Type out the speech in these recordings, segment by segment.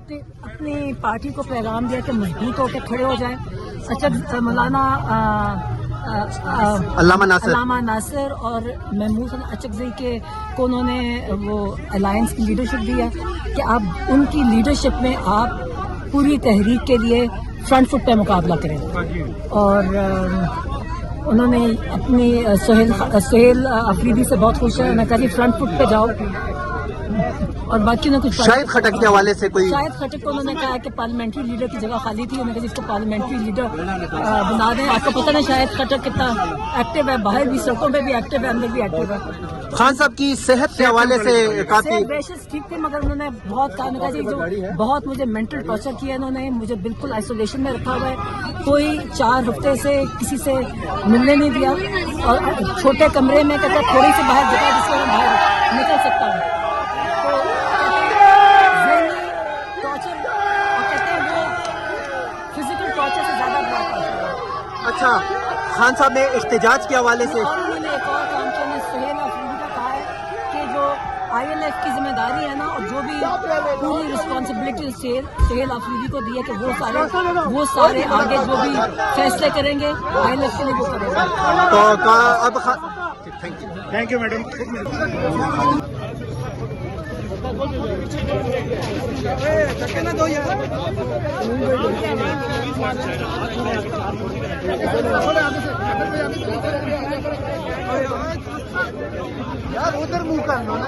अपनी पार्टी को पैगाम दिया कि मजबूत होकर खड़े हो जाएं। अच्छा, मौलाना अल्लामा नासिर और महमूद अचकज़ई को उन्होंने वो अलायंस की लीडरशिप दी है कि आप उनकी लीडरशिप में आप पूरी तहरीक के लिए फ्रंट फुट पे मुकाबला करें। और उन्होंने अपनी सुहेल अफरीदी से बहुत खुश है, उन्होंने कहा कि फ्रंट फुट पे जाओ। और बाकी ने कुछ शाहिद खटक के हवाले से कोई शाहिद खटक को उन्होंने कहा कि पार्लियामेंट्री लीडर की जगह खाली थी, उन्होंने कहा इसको पार्लियामेंट्री लीडर बना दें। आपको पता नहीं शाहिद खटक कितना एक्टिव है, बाहर भी सड़कों पे भी एक्टिव है, अंदर भी एक्टिव है। खान साहब की सेहत के हवाले से काफी बेशक ठीक थी, मगर उन्होंने बहुत कहा जी जो बहुत मुझे मेंटल टॉर्चर किया इन्होंने, मुझे बिल्कुल आइसोलेशन में रखा हुआ है, कोई 4 हफ्ते से किसी से मिलने नहीं दिया और छोटे कमरे में कहते थोड़ी सी बाहर जगह जिससे मैं बाहर निकल सकता हूँ। अच्छा, खान साहब ने एहतजाज के हवाले से और उन्होंने एक और काम किया, सुहेल अफरीदी का कहा है कि जो ILF की जिम्मेदारी है ना, और जो भी पूरी रिस्पॉन्सिबिलिटी सुहेल अफरीदी को दी है कि वो सारे आगे जो भी फैसले करेंगे ILF के लिए वो करेंगे। तो अब थैंक यू मैडम। यार उधर मुंह कर लो ना,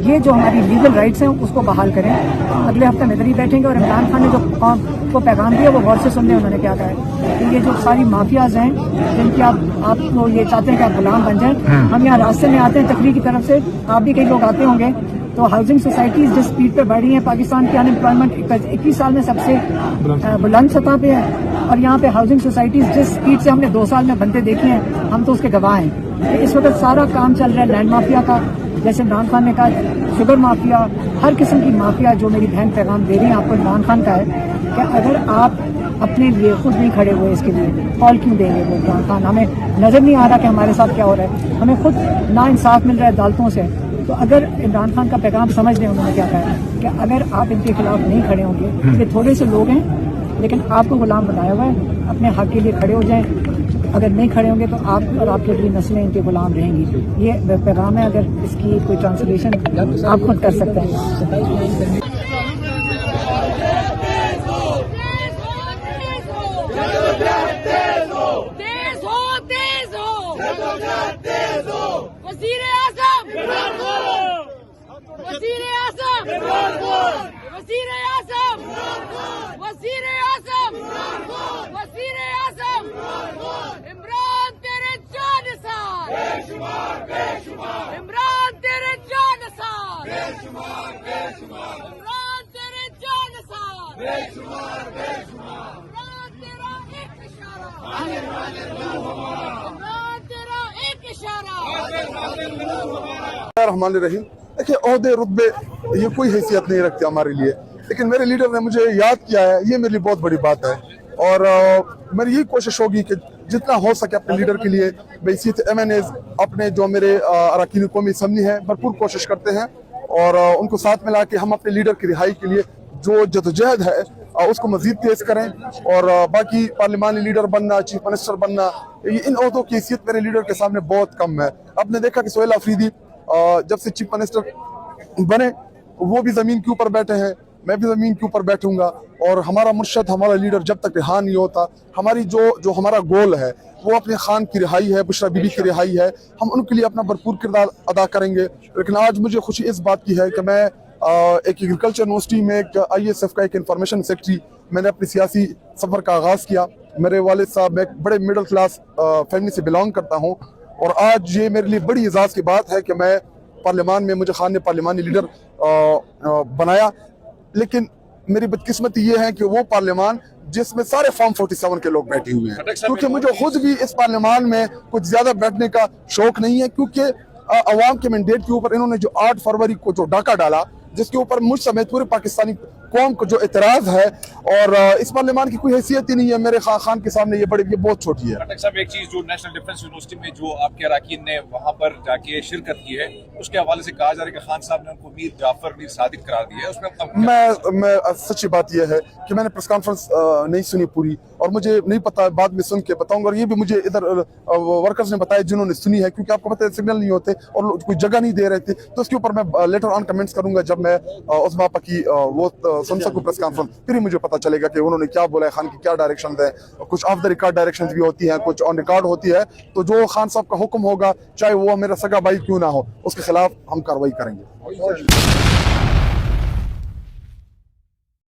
ये जो हमारी लीगल राइट्स हैं उसको बहाल करें। अगले हफ्ते नजर ही बैठेंगे। और इमरान खान ने जो कौम को पैगाम दिया वो गौर से सुन लें। उन्होंने क्या कहा है कि ये जो सारी माफियाज हैं जिनकी आप लोग ये चाहते हैं कि आप गुलाम बन जाएं, हम यहाँ रास्ते में आते हैं तकरीर की तरफ से, आप भी कई लोग आते होंगे, तो हाउसिंग सोसाइटीज जिस स्पीड पे बढ़ी हैं, पाकिस्तान की अनएम्प्लॉयमेंट 21 साल में सबसे बुलंद सतह पे है। और यहाँ पे हाउसिंग सोसाइटीज जिस स्पीड से हमने 2 साल में बनते देखे हैं, हम तो उसके गवाह हैं। इस वक्त सारा काम चल रहा है लैंड माफिया का, जैसे इमरान खान ने कहा शुगर माफिया, हर किस्म की माफिया। जो मेरी बहन पैगाम दे रही है आपको इमरान खान का है कि अगर आप अपने लिए खुद नहीं खड़े हुए इसके लिए कॉल क्यों देंगे वो इमरान खान? हमें नजर नहीं आ रहा कि हमारे साथ क्या हो रहा है, हमें खुद ना इंसाफ मिल रहा है अदालतों से। तो अगर इमरान खान का पैगाम समझ लें, उन्होंने क्या कहा कि अगर आप इनके खिलाफ नहीं खड़े होंगे, ये थोड़े से लोग हैं लेकिन आपको गुलाम बनाया हुआ है, अपने हक के लिए खड़े हो जाएं। अगर नहीं खड़े होंगे तो आप और आपके अगली नस्लें इनके गुलाम रहेंगी। ये पैगाम है। अगर इसकी कोई ट्रांसलेशन आप खुद कर सकते हैं। रहमान रहीम। देखिए, ओहदे रुतबे ये कोई हैसियत नहीं रखते हमारे लिए, लेकिन मेरे लीडर ने मुझे याद किया है, ये मेरे लिए बहुत बड़ी बात है। और मेरी यही कोशिश होगी कि जितना हो सके अपने लीडर के लिए बैसीत MNAs अपने जो मेरे अरकान कौमी असम्बली है भरपूर कोशिश करते हैं और उनको साथ मिला के हम अपने लीडर की रिहाई के लिए जो जदोजहद है उसको मजीद तेज करें। और बाकी पार्लिमानी लीडर बनना, चीफ मिनिस्टर बनना, इन ओहदों की हैसियत मेरे लीडर के सामने बहुत कम है। आपने देखा कि सुहेल अफरीदी जब से चीफ मिनिस्टर बने वो भी जमीन के ऊपर बैठे हैं, मैं भी जमीन के ऊपर बैठूंगा। और हमारा मुर्शद, हमारा लीडर जब तक रिहा नहीं होता, हमारी जो हमारा गोल है वो अपने खान की रिहाई है, बुशरा बीबी की रिहाई है, हम उनके लिए अपना भरपूर किरदार अदा करेंगे। लेकिन आज मुझे खुशी इस बात की है कि मैं एक एग्रीकल्चर यूनिवर्सिटी में एक ISF का एक इंफॉर्मेशन सेक्रेटरी, मैंने अपनी सियासी सफ़र का आगाज़ किया। मेरे वालिद साहब, मैं एक बड़े मिडिल क्लास फैमिली से बिलोंग करता हूँ और आज ये मेरे लिए बड़ी एजाज़ की बात है कि मैं पार्लियामान में मुझे खान ने पार्लिमानी लीडर बनाया। लेकिन मेरी बदकिस्मती ये है कि वो पार्लियामान जिसमें सारे फॉर्म 47 के लोग बैठे हुए हैं, क्योंकि मुझे खुद भी इस पार्लियामान में कुछ ज्यादा बैठने का शौक नहीं है, क्योंकि अवाम के मैंडेट के ऊपर इन्होंने जो 8 फरवरी को जो डाका डाला, जिसके ऊपर मुझ समेत पूरे पाकिस्तानी कौम को जो इतराज़ है, और इस पार्लियामान की कोई हैसियत ही नहीं है मेरे खान के सामने, ये बहुत छोटी है। खट्टक साहब, एक चीज जो नेशनल डिफेंस यूनिवर्सिटी में जो आपके अरकान ने वहाँ पर जाके शिरकत की है, उसके हवाले से कहा जा रहा है कि खान साहब ने उनको मीर जाफर मीर सादिक करार दिया है, उसमें मैं सच्ची बात यह है कि मैंने प्रेस कॉन्फ्रेंस नहीं सुनी पूरी, और मुझे नहीं पता, बाद में सुन के बताऊंगा। और ये भी मुझे इधर वर्कर्स ने बताया जिन्होंने सुनी है, क्योंकि आपको पता है सिग्नल नहीं होते और कोई जगह नहीं दे रहे थे, तो उसके ऊपर मैं लेटर ऑन कमेंट्स करूंगा जब मैं उस बापा की वो सुन सकूं प्रेस कॉन्फ्रेंस, फिर ही मुझे पता चलेगा कि उन्होंने क्या बोला है, खान की क्या डायरेक्शन है। कुछ ऑफ द रिकॉर्ड डायरेक्शंस भी होती हैं, कुछ ऑन रिकॉर्ड होती है, तो जो खान साहब का हुक्म होगा, चाहे वो मेरा सगा भाई क्यों ना हो, उसके खिलाफ हम कार्रवाई करेंगे।